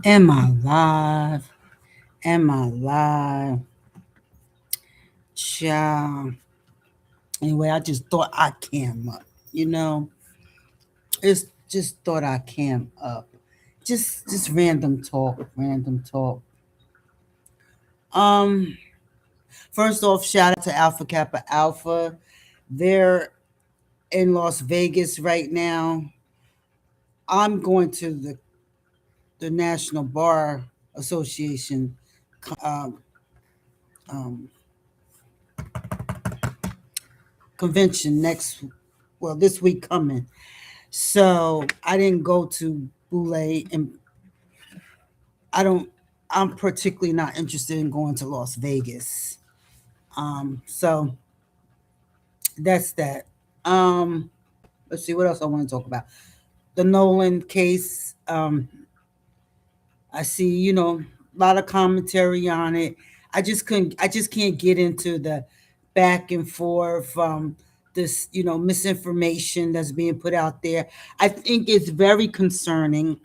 Am I live? Am I live? Child. Anyway, I just thought I came up. You know, it's just thought I came up. Just random talk, random talk. Um, First off, shout out to Alpha Kappa Alpha. They're in Las Vegas right now. I'm going to the National Bar Association um, um, convention this week coming. So I didn't go to Boulay, and I don't. I'm particularly not interested in going to Las Vegas. So that's that. Um, let's see what else I want to talk about. The Nolan case. I see, a lot of commentary on it. I just can't get into the back and forth, this, misinformation that's being put out there. I think it's very concerning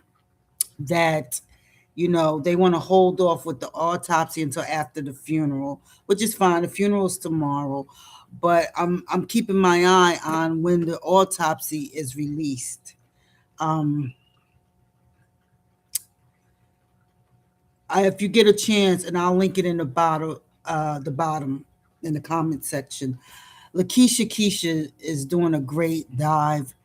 that, they want to hold off with the autopsy until after the funeral, which is fine. The funeral's tomorrow, but I'm keeping my eye on when the autopsy is released. Um, if you get a chance, and I'll link it in the bottom in the comment section. Lakeisha Keisha is doing a great dive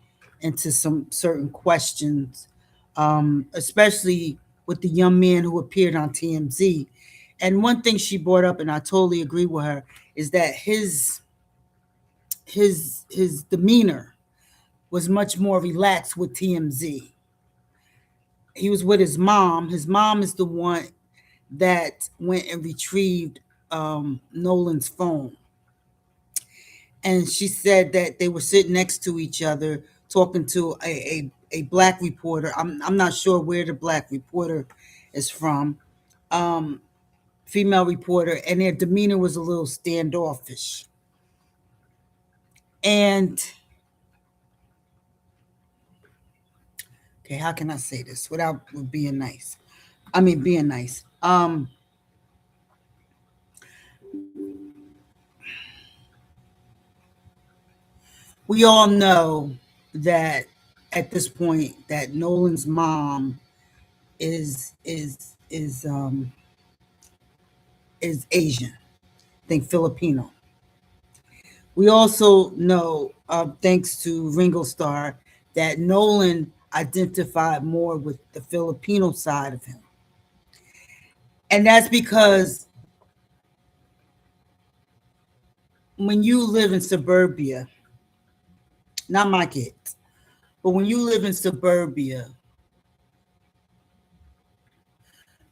into some certain questions, especially with the young man who appeared on TMZ. And one thing she brought up, and I totally agree with her, is that his demeanor was much more relaxed with TMZ. He was with his mom. His mom is the one that went and retrieved Nolan's phone. And she said that they were sitting next to each other talking to a black reporter. I'm not sure where the black reporter is from, um, female reporter, and their demeanor was a little standoffish. And okay, how can I say this without being nice? I mean, being nice. We all know that at this point that Nolan's mom is is um is Asian. I think Filipino. We also know, thanks to Ringo Starr, that Nolan identified more with the Filipino side of him, and that's because when you live in suburbia, not my kids, but when you live in suburbia,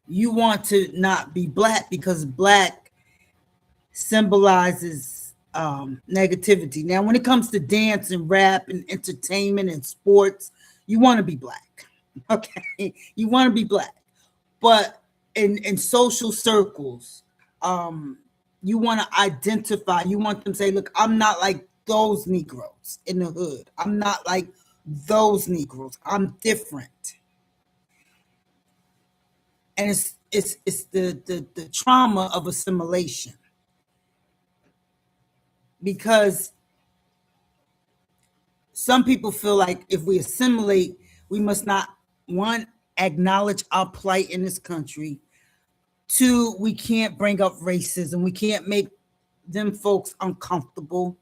you want to not be black because black symbolizes negativity. Now, when it comes to dance and rap and entertainment and sports, you want to be black. Okay, you want to be black, but in social circles, um, you want to identify. You want them to say, "Look, I'm not like those Negroes in the hood. I'm not like those Negroes. I'm different." And it's the trauma of assimilation, because some people feel like if we assimilate, we must not, one, acknowledge our plight in this country. Two, we can't bring up racism. We can't make them folks uncomfortable.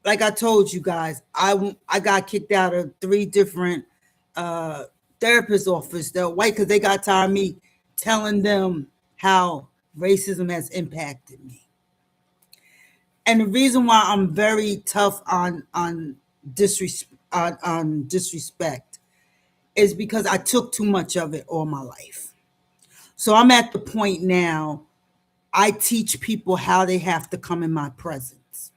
Like I told you guys, I got kicked out of three different uh, therapist office that were white because they got tired of me telling them how racism has impacted me. And the reason why I'm very tough on disrespect is because I took too much of it all my life. So I'm at the point now, I teach people how they have to come in my presence.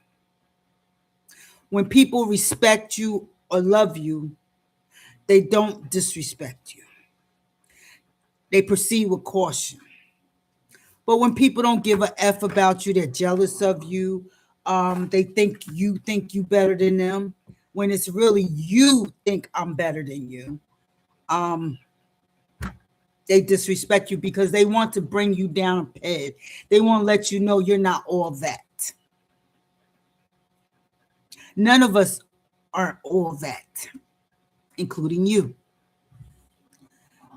When people respect you or love you, they don't disrespect you. They proceed with caution. But when people don't give a F about you, they're jealous of you. They think you better than them, when it's really you think I'm better than you. Um, They disrespect you because they want to bring you down a peg. They want to let you know you're not all that. None of us are all that, including you.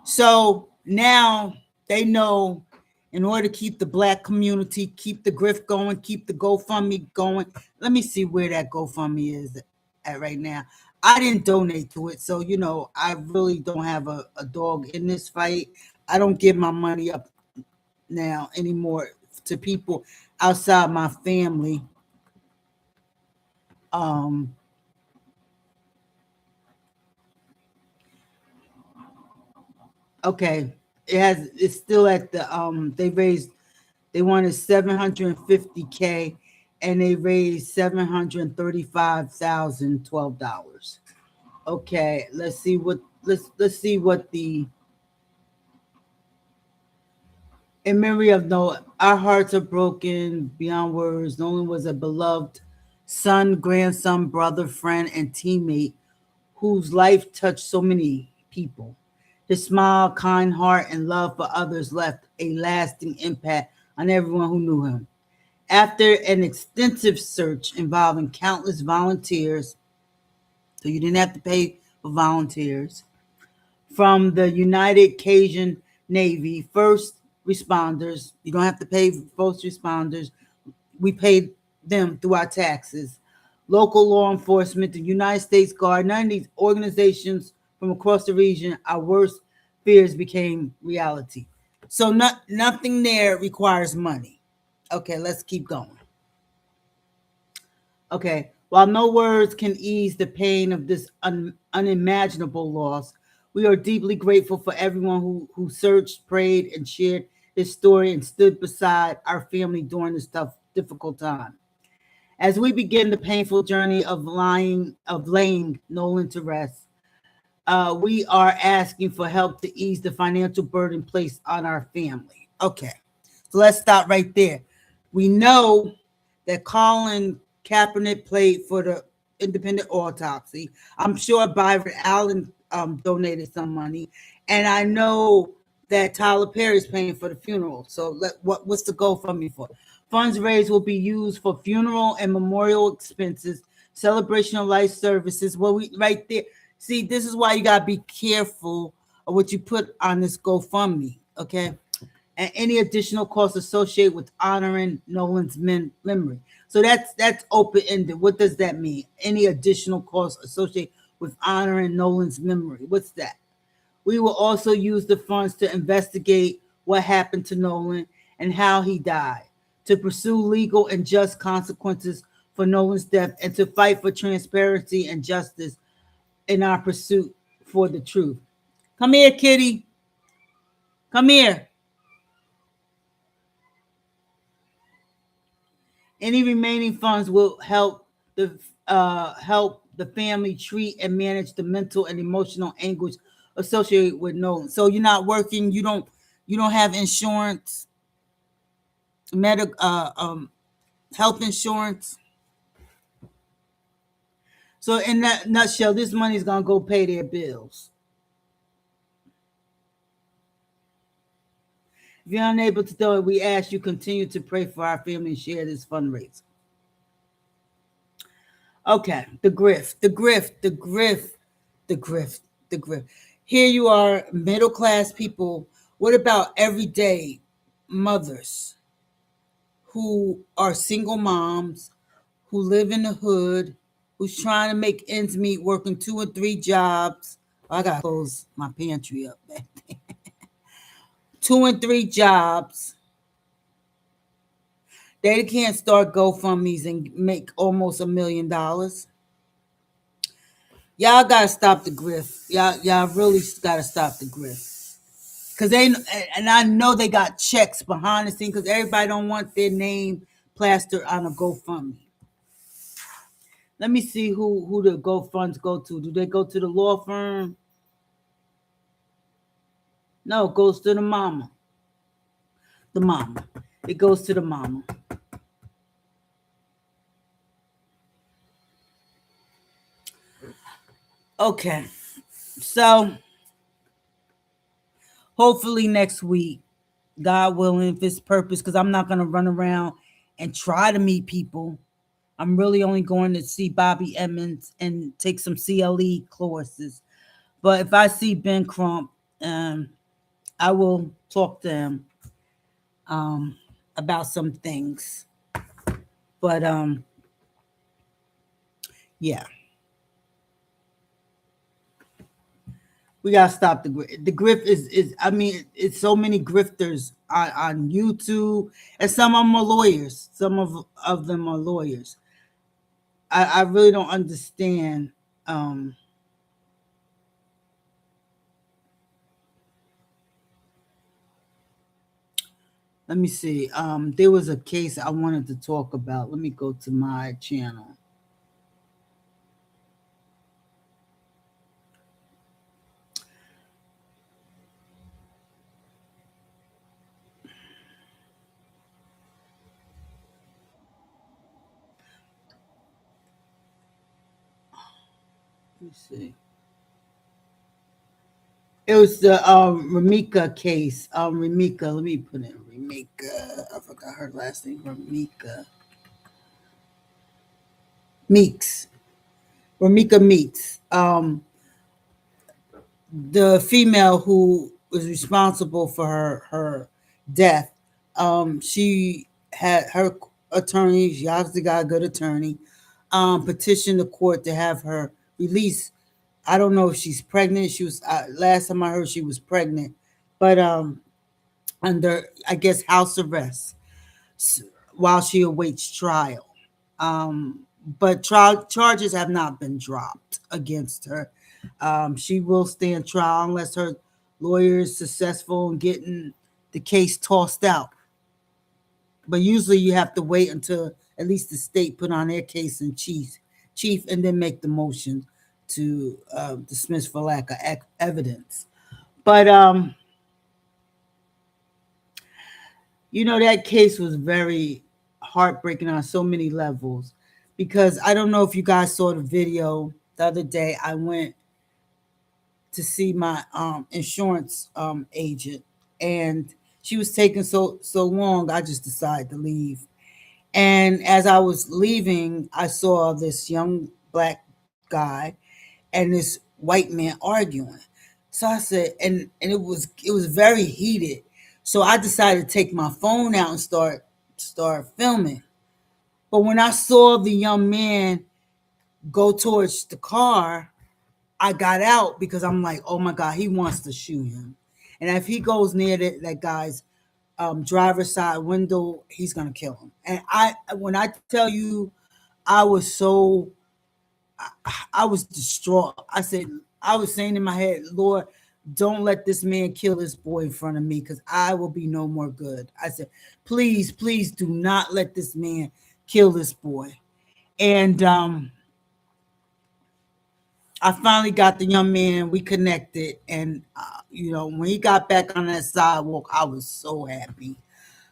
So now they know, in order to keep the black community, keep the grift going, keep the GoFundMe going. Let me see where that GoFundMe is at right now. I didn't donate to it, so I really don't have a dog in this fight. I don't give my money up now anymore to people outside my family. Um, okay, it's still at the they wanted 750K and they raised $735,012. Okay, let's see what the in memory of Nolan. Our hearts are broken beyond words. Nolan was a beloved son, grandson, brother, friend, and teammate whose life touched so many people. His smile, kind heart, and love for others left a lasting impact on everyone who knew him. After an extensive search involving countless volunteers, so you didn't have to pay for volunteers, from the United Cajun Navy, first responders, you don't have to pay for first responders, we paid them through our taxes, local law enforcement, the United States Guard, none of these organizations from across the region, our worst fears became reality. So nothing there requires money. Okay, let's keep going. Okay, while no words can ease the pain of this unimaginable loss, we are deeply grateful for everyone who searched, prayed, and shared his story and stood beside our family during this tough, difficult time. As we begin the painful journey of laying Nolan to rest, we are asking for help to ease the financial burden placed on our family. Okay, so let's stop right there. We know that Colin Kaepernick played for the independent autopsy. I'm sure Byron Allen donated some money, and I know that Tyler Perry's paying for the funeral. So what's the GoFundMe for? Funds raised will be used for funeral and memorial expenses, celebration of life services. Well, we right there. See, this is why you gotta be careful of what you put on this GoFundMe, okay? And any additional costs associated with honoring Nolan's memory. So that's open ended. What does that mean? Any additional costs associated with honoring Nolan's memory? What's that? We will also use the funds to investigate what happened to Nolan and how he died, to pursue legal and just consequences for Nolan's death, and to fight for transparency and justice in our pursuit for the truth. Come here, kitty. Come here. Any remaining funds will help the family treat and manage the mental and emotional anguish associated with Nolan. So you're not working. You don't have insurance, medical health insurance. So in that nutshell, this money is gonna go pay their bills. If you're unable to do it, we ask you continue to pray for our family and share this fundraiser. Okay, the grift, the grift, the grift, the grift, the grift. Here you are, middle class people. What about everyday mothers who are single moms, who live in the hood, who's trying to make ends meet, working 2 and 3 jobs? I gotta close my pantry up. 2 and 3 jobs. They can't start GoFundMe's and make almost $1 million. Y'all gotta stop the grift. Y'all really gotta stop the grift. Cause and I know they got checks behind the scenes because everybody don't want their name plastered on a GoFundMe. Let me see who the GoFunds go to. Do they go to the law firm? No, it goes to the mama. The mama. It goes to the mama. Okay. So hopefully next week, God willing, if it's purpose, because I'm not gonna run around and try to meet people. I'm really only going to see Bobby Emmons and take some CLE courses. But if I see Ben Crump, um, I will talk to him um, about some things. But yeah, we gotta stop the grift. The grift is I mean, it's so many grifters on YouTube, and some of them are lawyers. Some of them are lawyers. I really don't understand. Um, Let me see. There was a case I wanted to talk about. Let me go to my channel. Let me see. It was the Ramika case. Ramika. Let me put in Ramika. I forgot her last name. Ramika Meeks. Ramika Meeks. The female who was responsible for her death. She had her attorney. She obviously got a good attorney. Petitioned the court to have her released. I don't know if she's pregnant. She was last time I heard she was pregnant, but under I guess house arrest while she awaits trial. But trial charges have not been dropped against her. She will stand trial unless her lawyer is successful in getting the case tossed out. But usually you have to wait until at least the state put on their case in chief, and then make the motion to dismiss for lack of evidence. But that case was very heartbreaking on so many levels, because I don't know if you guys saw the video the other day. I went to see my insurance agent, and she was taking so long. I just decided to leave. And as I was leaving, I saw this young black guy and this white man arguing. So I said, and it was very heated. So I decided to take my phone out and start filming. But when I saw the young man go towards the car, I got out because I'm like, oh my God, he wants to shoot him. And if he goes near that guy's driver's side window, he's gonna kill him. And when I tell you, I was so I was distraught. I was saying in my head, Lord, don't let this man kill this boy in front of me, because I will be no more good. I said, please, please do not let this man kill this boy. And I finally got the young man. We connected, and when he got back on that sidewalk, I was so happy.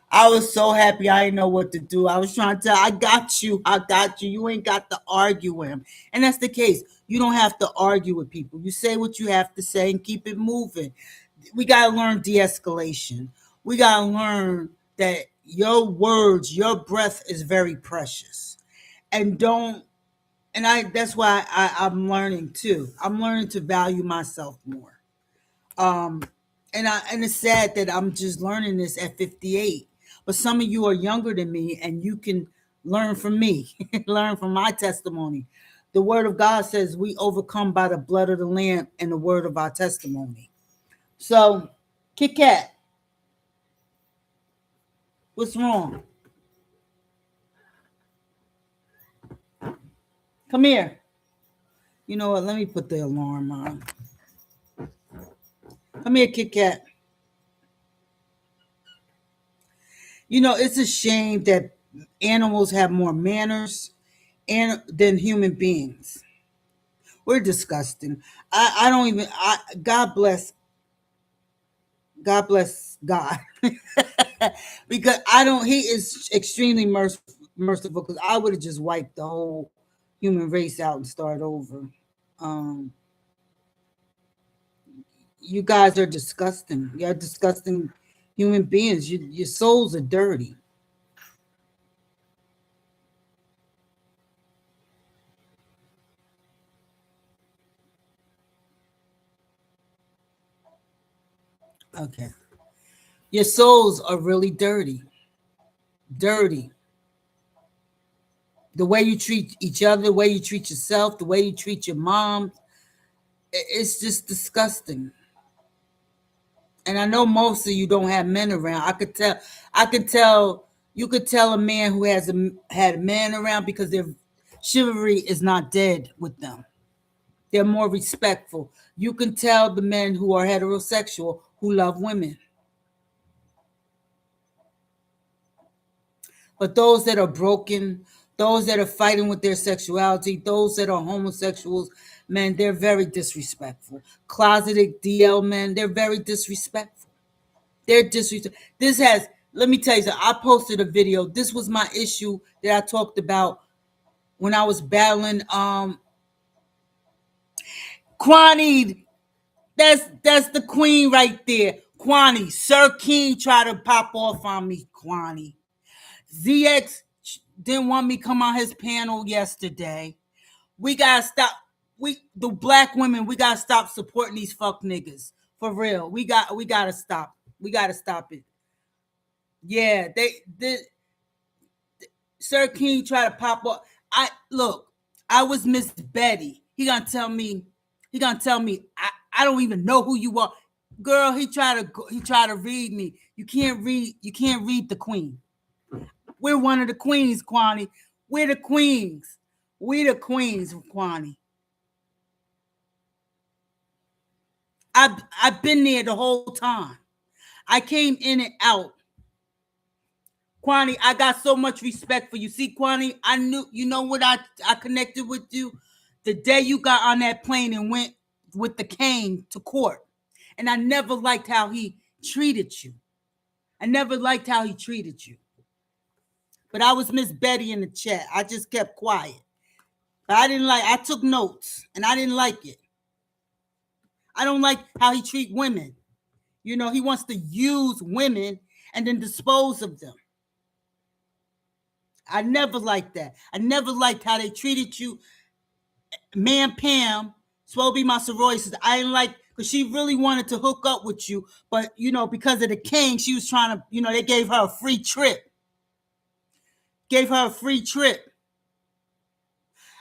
I was so happy. I didn't know what to do. I was trying to tell, I got you. I got you. You ain't got to argue with him. And that's the case. You don't have to argue with people. You say what you have to say and keep it moving. We got to learn de escalation. We got to learn that your words, your breath is very precious. And don't, and that's why I'm learning too. I'm learning to value myself more. Um, and it's sad that I'm just learning this at 58. But some of you are younger than me, and you can learn from me, learn from my testimony. The word of God says we overcome by the blood of the Lamb and the word of our testimony. So, Kit Kat, what's wrong? Come here. You know what? Let me put the alarm on. Come here, Kit Kat. It's a shame that animals have more manners than human beings. We're disgusting. I don't even. God bless God, because I don't. He is extremely merciful. Because I would have just wiped the whole human race out and start over. Um, You guys are disgusting. You're disgusting human beings. Your souls are dirty. Okay. Your souls are really dirty. Dirty. The way you treat each other, the way you treat yourself, the way you treat your mom, it's just disgusting. And I know most of you don't have men around. I could tell. I could tell. You could tell a man who had a man around because their chivalry is not dead with them. They're more respectful. You can tell the men who are heterosexual who love women. But those that are broken, those that are fighting with their sexuality, those that are homosexuals, man, they're very disrespectful. Closeted DL men, they're very disrespectful. They're disrespectful. This has, let me tell you something. I posted a video. This was my issue that I talked about when I was battling Kwani. That's the queen right there. Kwani. Sir King tried to pop off on me, Kwani. ZX didn't want me come on his panel yesterday. We gotta stop. The black women, we gotta stop supporting these fuck niggas. For real. We gotta stop. We gotta stop it. Yeah, they Sir King tried to pop up. I was Miss Betty. He gonna tell me I don't even know who you are. Girl, he tried to read me. You can't read the queen. We're one of the queens, Kwani. We're the queens. We the queens, Kwani. I've been there the whole time. I came in and out. Kwani, I got so much respect for you. See, Kwani, I knew, you know what, I connected with you the day you got on that plane and went with the cane to court. And I never liked how he treated you. I never liked how he treated you. But I was Miss Betty in the chat. I just kept quiet. But I took notes and I didn't like it. I don't like how he treat women. He wants to use women and then dispose of them. I never liked that. I never liked how they treated you. Man, Pam, supposed to be my sorority. I didn't like, because she really wanted to hook up with you, but because of the king, she was trying to, they gave her a free trip. Gave her a free trip.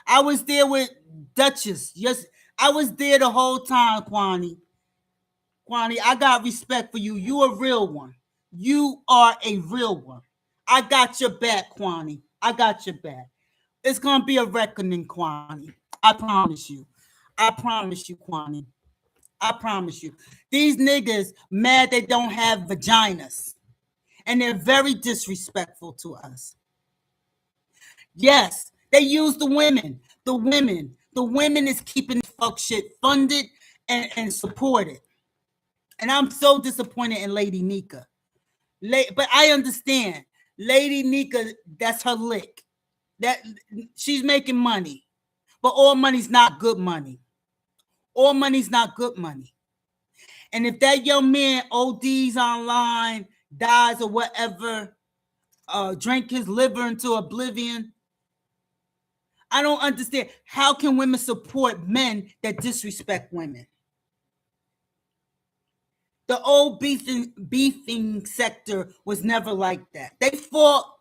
I was there with Duchess. Yes, I was there the whole time, Kwani. Kwani, I got respect for you. You a real one. You are a real one. I got your back, Kwani. I got your back. It's gonna be a reckoning, Kwani. I promise you. I promise you, Kwani. I promise you. These niggas mad they don't have vaginas. And they're very disrespectful to us. Yes, they use the women. The women. The women is keeping fuck shit funded and supported. And I'm so disappointed in Lady Nika. But I understand. Lady Nika, that's her lick. That she's making money. But all money's not good money. All money's not good money. And if that young man ODs online, dies or whatever, drink his liver into oblivion, I don't understand. How can women support men that disrespect women? The old beefing sector was never like that. They fought.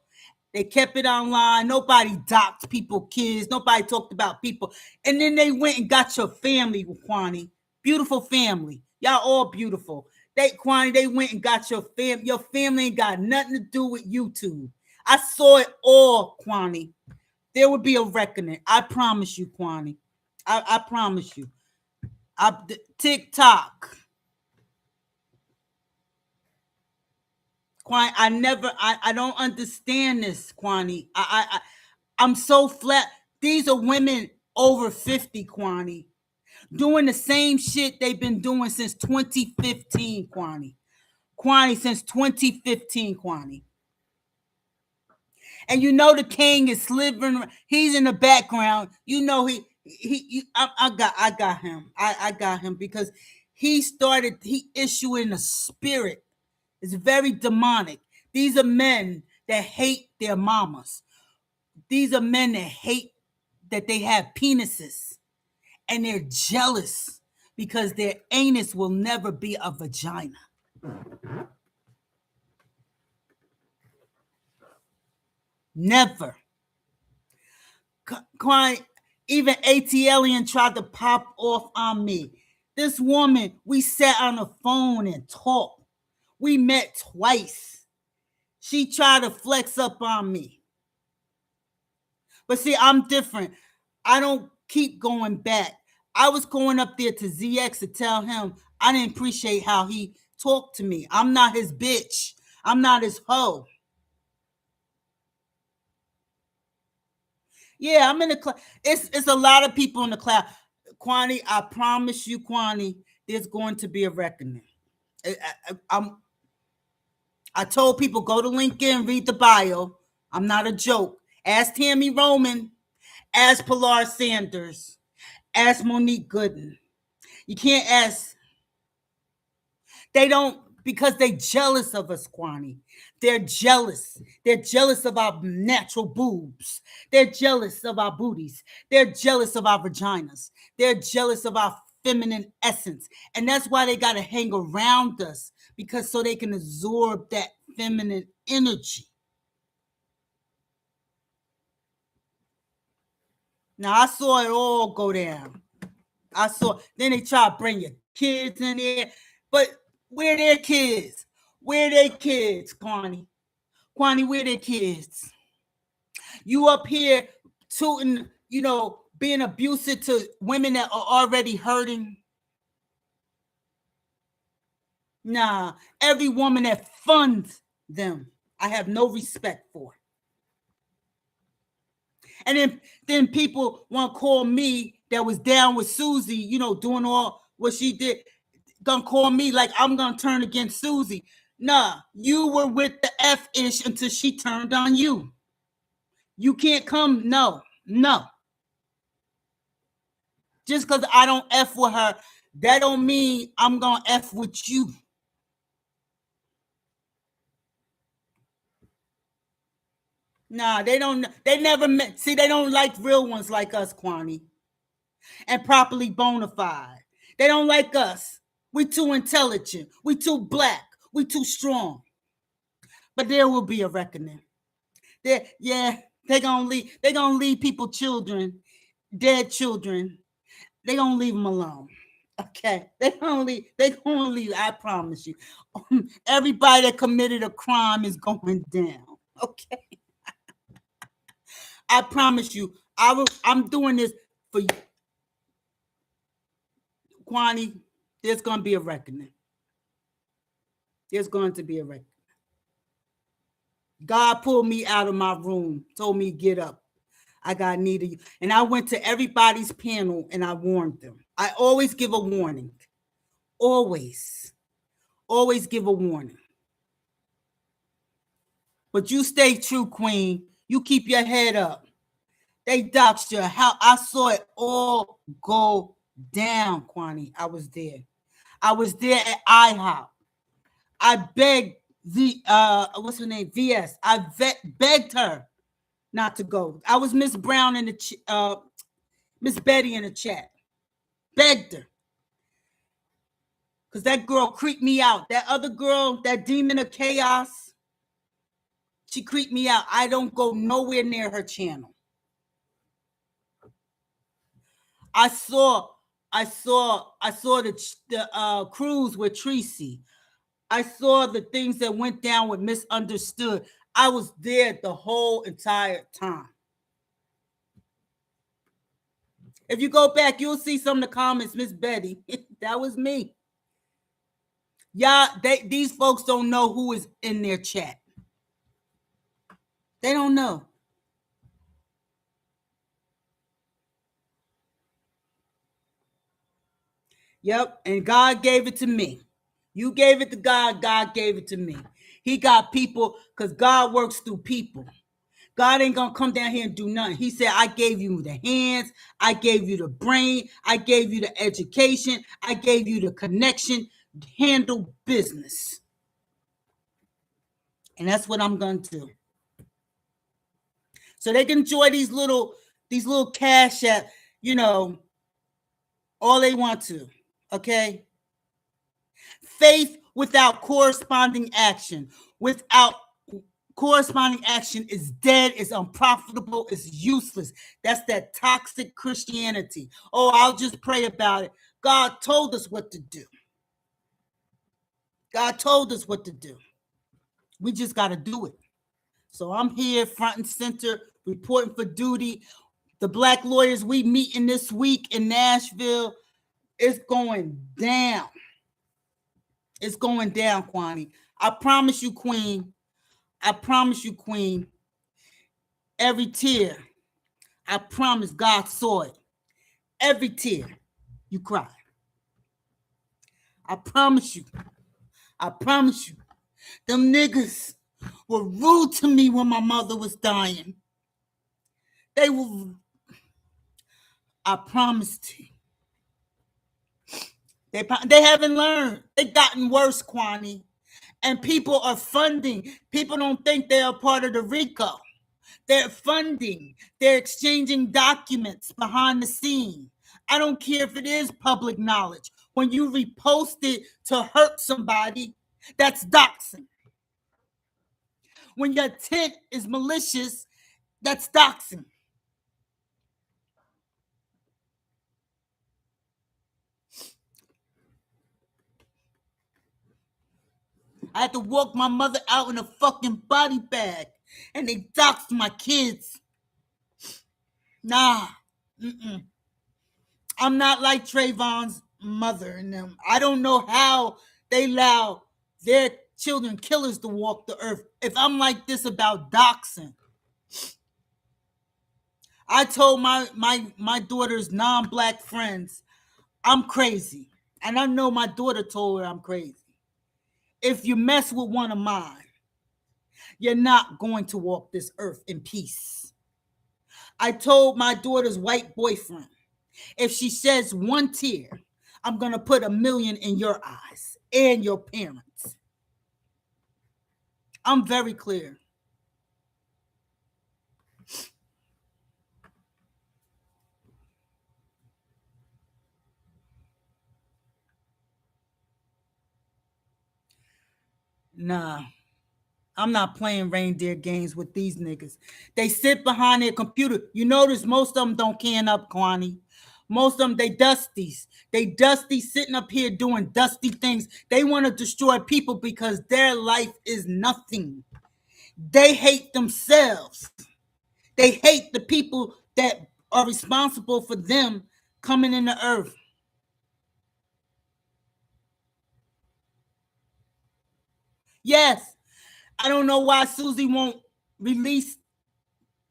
They kept it online. Nobody docked people, kids. Nobody talked about people. And then they went and got your family, Kwani. Beautiful family. Y'all all beautiful. Kwani, they went and got your family. Your family ain't got nothing to do with YouTube. I saw it all, Kwani. There would be a reckoning. I promise you, Kwani. I promise you. TikTok. Kwani, I don't understand this, Kwani. I'm so flat. These are women over 50, Kwani, doing the same shit they've been doing since 2015, Kwani. Kwani, since 2015, Kwani. And the king is slivering. He's in the background. I got him. I got him because he issuing a spirit. It's very demonic. These are men that hate their mamas. These are men that hate that they have penises. And they're jealous because their anus will never be a vagina. Never. Even ATLian tried to pop off on me. This woman, we sat on the phone and talked. We met twice. She tried to flex up on me. But see, I'm different. I don't keep going back. I was going up there to ZX to tell him I didn't appreciate how he talked to me. I'm not his bitch. I'm not his hoe. Yeah, I'm in the cloud. It's a lot of people in the cloud. Kwani, I promise you, Kwani, there's going to be a reckoning. I told people, go to LinkedIn, read the bio. I'm not a joke. Ask Tammy Roman. Ask Pilar Sanders. Ask Monique Gooden. You can't ask. They don't, because they jealous of us, Kwani. They're jealous. They're jealous of our natural boobs. They're jealous of our booties. They're jealous of our vaginas. They're jealous of our feminine essence. And that's why they got to hang around us, because so they can absorb that feminine energy. Now, I saw it all go down. Then they try to bring your kids in there. But where their kids? Where they kids, Kwani? Kwani, where their kids? You up here tooting, being abusive to women that are already hurting? Nah, every woman that funds them, I have no respect for. And then people want to call me that was down with Susie, doing all what she did, gonna call me like I'm gonna turn against Susie. Nah, you were with the F-ish until she turned on you. You can't come, no. Just because I don't F with her, that don't mean I'm gonna F with you. Nah, they never met. See, they don't like real ones like us, Kwani. And properly bona fide. They don't like us. We too intelligent. We too black. We too strong. But there will be a reckoning. They're gonna leave people children, dead children. They're gonna leave them alone. Okay. They're gonna leave, I promise you. Everybody that committed a crime is going down. Okay. I promise you, I'm doing this for you. Kwani, there's going to be a reckoning. There's going to be a reckoning. God pulled me out of my room, told me get up. I got need of you. And I went to everybody's panel and I warned them. I always give a warning. Always give a warning. But you stay true, Queen. You keep your head up. They doxed you. How I saw it all go down, Kwani. I was there. I was there at IHOP. I begged what's her name? VS. I begged her not to go. I was Miss Brown in the Miss Betty in the chat. Begged her. Because that girl creeped me out. That other girl, that demon of chaos, she creeped me out. I don't go nowhere near her channel. I saw the cruise with Tracy. I saw the things that went down with Misunderstood. I was there the whole entire time. If you go back, you'll see some of the comments, Miss Betty. That was me. Yeah, these folks don't know who is in their chat. They don't know. Yep, and God gave it to me. You gave it to God, God gave it to me. He got people, because God works through people. God ain't gonna come down here and do nothing. He said, I gave you the hands, I gave you the brain, I gave you the education, I gave you the connection, handle business. And that's what I'm gonna do. So they can enjoy these little cash app, you know, all they want to. Okay. Faith without corresponding action. Without corresponding action is dead, is unprofitable, is useless. That's that toxic Christianity. Oh, I'll just pray about it. God told us what to do. God told us what to do. We just got to do it. So I'm here front and center reporting for duty. The black lawyers we meeting this week in Nashville, it's going down. It's going down, Kwani. I promise you, Queen. I promise you, Queen. Every tear, I promise God saw it. Every tear you cry. I promise you. I promise you. Them niggas were rude to me when my mother was dying. They were. I promised you. They haven't learned. They gotten worse, Kwani. And people are funding. People don't think they're a part of the RICO. They're funding. They're exchanging documents behind the scene. I don't care if it is public knowledge. When you repost it to hurt somebody, that's doxing. When your intent is malicious, that's doxing. I had to walk my mother out in a fucking body bag, and they doxed my kids. Nah, I'm not like Trayvon's mother and them. I don't know how they allow their children killers to walk the earth. If I'm like this about doxing, I told my daughter's non-black friends, I'm crazy. And I know my daughter told her I'm crazy. If you mess with one of mine, you're not going to walk this earth in peace. I told my daughter's white boyfriend, if she sheds one tear, I'm going to put 1,000,000 in your eyes and your parents. I'm very clear. Nah, I'm not playing reindeer games with these niggas. They sit behind their computer. You notice most of them don't can up, Kwani. Most of them, they dusties. They dusty sitting up here doing dusty things. They want to destroy people because their life is nothing. They hate themselves. They hate the people that are responsible for them coming in the earth. Yes, I don't know why Susie won't release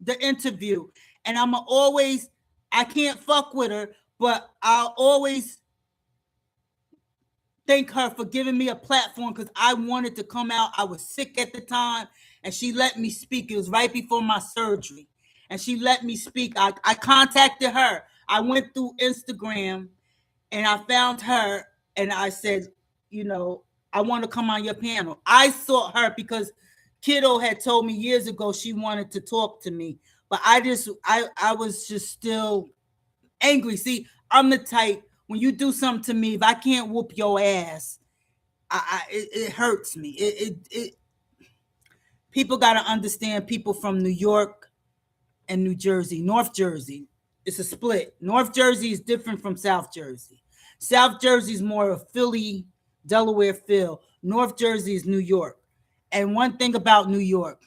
the interview. And I'm always, I can't fuck with her, but I'll always thank her for giving me a platform because I wanted to come out. I was sick at the time, and she let me speak. It was right before my surgery, and she let me speak. I contacted her. I went through Instagram, and I found her, and I said, you know, I want to come on your panel. I sought her because Kiddo had told me years ago she wanted to talk to me, but I was just still angry. See, I'm the type, when you do something to me, if I can't whoop your ass, it hurts me. People got to understand, people from New York and New Jersey, North Jersey, it's a split. North Jersey is different from South Jersey. South Jersey is more of Philly, Delaware feel. North Jersey is New York. And one thing about New York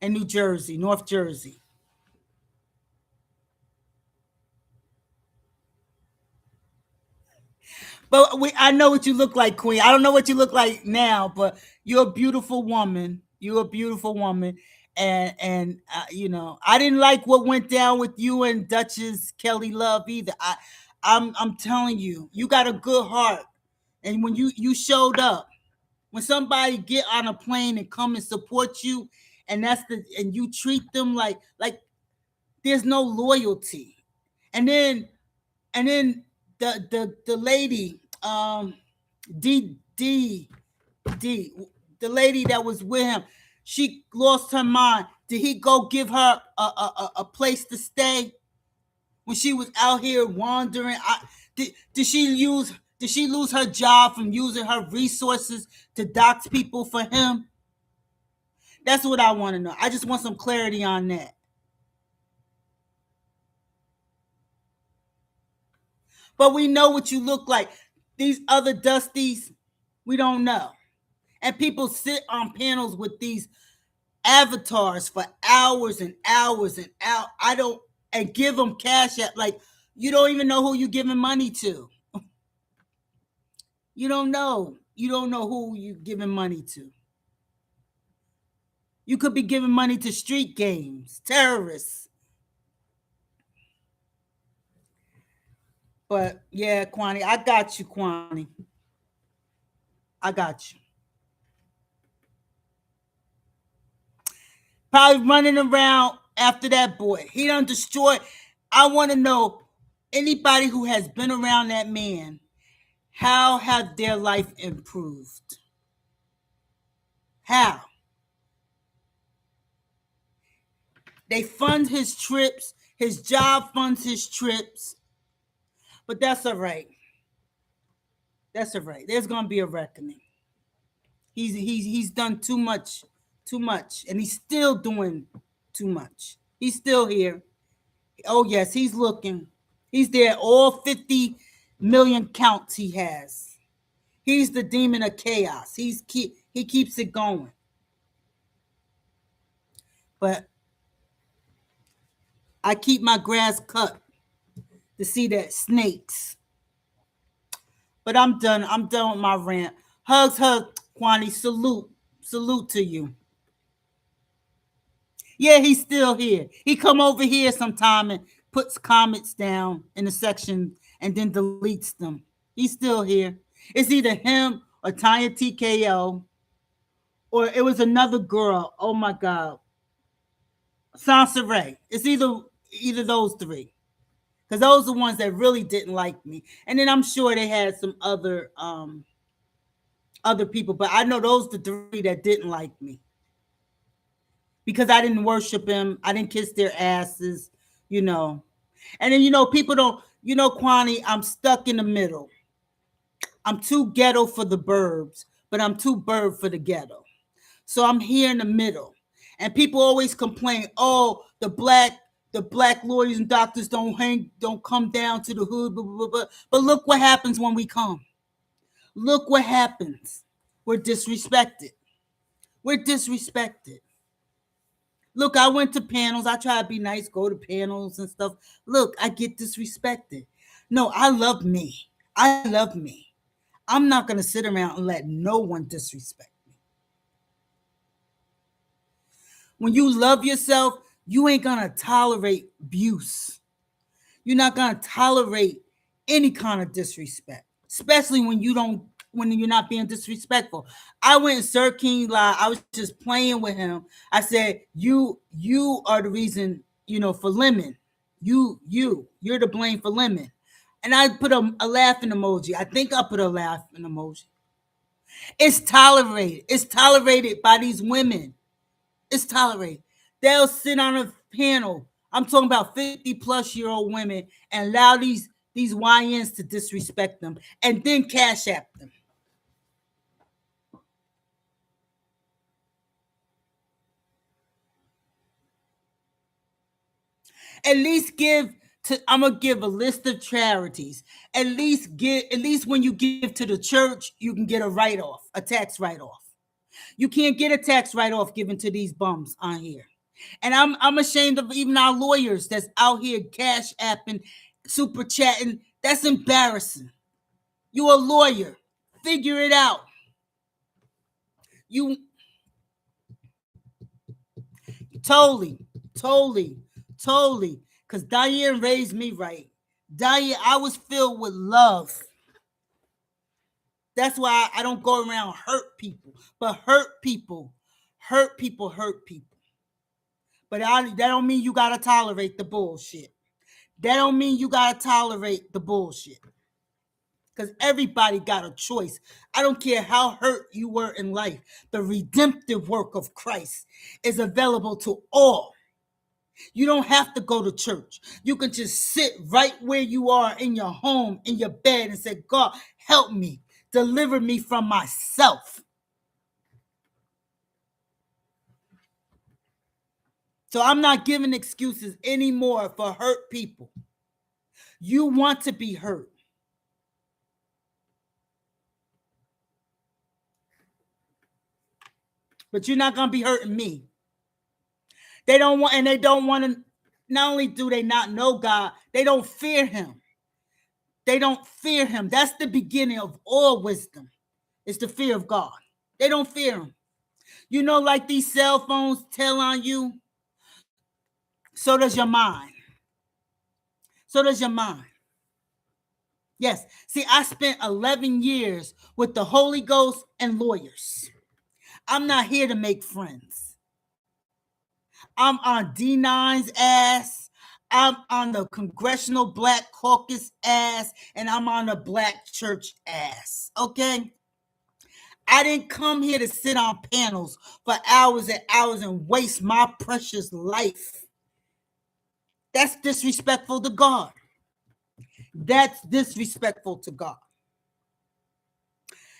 and New Jersey, North Jersey, but I know what you look like, Queen. I don't know what you look like now, but you're a beautiful woman. You're a beautiful woman, and you know, I didn't like what went down with you and Duchess Kelly Love either. I'm telling you, you got a good heart, and when you showed up, When somebody get on a plane and come and support you, and you treat them like there's no loyalty. And then the lady, D D, the lady that was with him, she lost her mind. Did he go give her a place to stay when she was out here wandering? Did she lose her job from using her resources to dox people for him? That's what I want to know. I just want some clarity on that. But we know what you look like. These other Dusties, we don't know. And people sit on panels with these avatars for hours and hours and hours. I don't, and give them cash at, like, you don't even know who you're giving money to. You don't know. You don't know who you're giving money to. You could be giving money to street games, terrorists. But yeah, Kwani, I got you, Kwani. I got you. Probably running around after that boy. He done destroyed. I want to know, anybody who has been around that man, how have their life improved? How? They fund his trips. His job funds his trips. But that's all right. That's all right. There's gonna be a reckoning. He's done too much, and he's still doing too much. He's still here. Oh yes, he's looking. He's there. All 50 million counts he has. He's the demon of chaos. He keeps it going. But I keep my grass cut to see that snakes. But I'm done. I'm done with my rant. Hugs, Kwani. Salute to you. Yeah, he's still here. He come over here sometime and puts comments down in the section and then deletes them. He's still here. It's either him or Tanya TKO, or it was another girl. Oh my God, Sansaray. It's either those three, because those are the ones that really didn't like me. And then I'm sure they had some other people, but I know those the three that didn't like me because I didn't worship him. I didn't kiss their asses, you know. And then people don't, Kwani, I'm stuck in the middle. I'm too ghetto for the burbs, but I'm too burb for the ghetto. So I'm here in the middle. And people always complain, oh, the black lawyers and doctors don't come down to the hood, blah, blah, blah, blah. But look what happens when we come. Look what happens. We're disrespected. We're disrespected. Look, I went to panels. I try to be nice, go to panels and stuff. Look, I get disrespected. No, I love me. I love me. I'm not going to sit around and let no one disrespect me. When you love yourself, you ain't going to tolerate abuse. You're not going to tolerate any kind of disrespect, especially when you're not being disrespectful. I went in Sir King Live. I was just playing with him. I said, you are the reason, for Lemon. You're to blame for Lemon. And I put a laughing emoji. I think I put a laughing emoji. It's tolerated. It's tolerated by these women. It's tolerated. They'll sit on a panel. I'm talking about 50-plus-year-old women and allow these YNs to disrespect them and then cash app them. At least I'm gonna give a list of charities. At least when you give to the church, you can get a tax write-off. You can't get a tax write-off given to these bums on here. And I'm ashamed of even our lawyers that's out here cash apping, super chatting. That's embarrassing. You a lawyer. Figure it out. You totally. Because Diane raised me right. Diane, I was filled with love. That's why I don't go around hurt people. But hurt people, hurt people, hurt people. But that don't mean you gotta tolerate the bullshit. That don't mean you gotta tolerate the bullshit. Because everybody got a choice. I don't care how hurt you were in life. The redemptive work of Christ is available to all. You don't have to go to church. You can just sit right where you are in your home, in your bed, and say, God, help me. Deliver me from myself. So I'm not giving excuses anymore for hurt people. You want to be hurt. But you're not going to be hurting me. They don't want to, not only do they not know God, they don't fear him. They don't fear him. That's the beginning of all wisdom. It's the fear of God. They don't fear him. You know, like these cell phones tell on you, so does your mind. So does your mind. Yes. See, I spent 11 years with the Holy Ghost and lawyers. I'm not here to make friends. I'm on D9's ass. I'm on the Congressional Black Caucus ass. And I'm on the Black Church ass. Okay? I didn't come here to sit on panels for hours and hours and waste my precious life. That's disrespectful to God. That's disrespectful to God.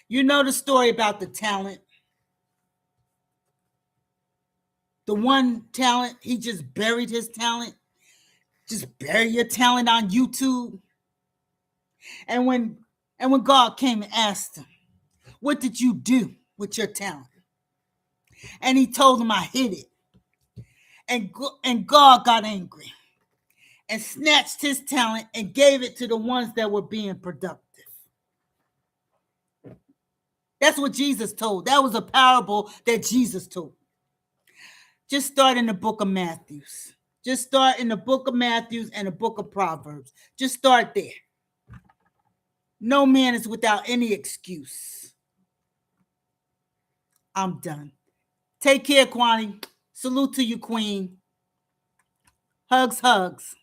You know the story about the talent. The one talent, he just buried his talent. Just bury your talent on YouTube. And when God came and asked him, what did you do with your talent? And he told him, I hid it. And God got angry and snatched his talent and gave it to the ones that were being productive. That's what Jesus told. That was a parable that Jesus told. Just start in the book of Matthew. Just start in the book of Matthew and the book of Proverbs. Just start there. No man is without any excuse. I'm done. Take care, Kwani. Salute to you, Queen. Hugs, hugs.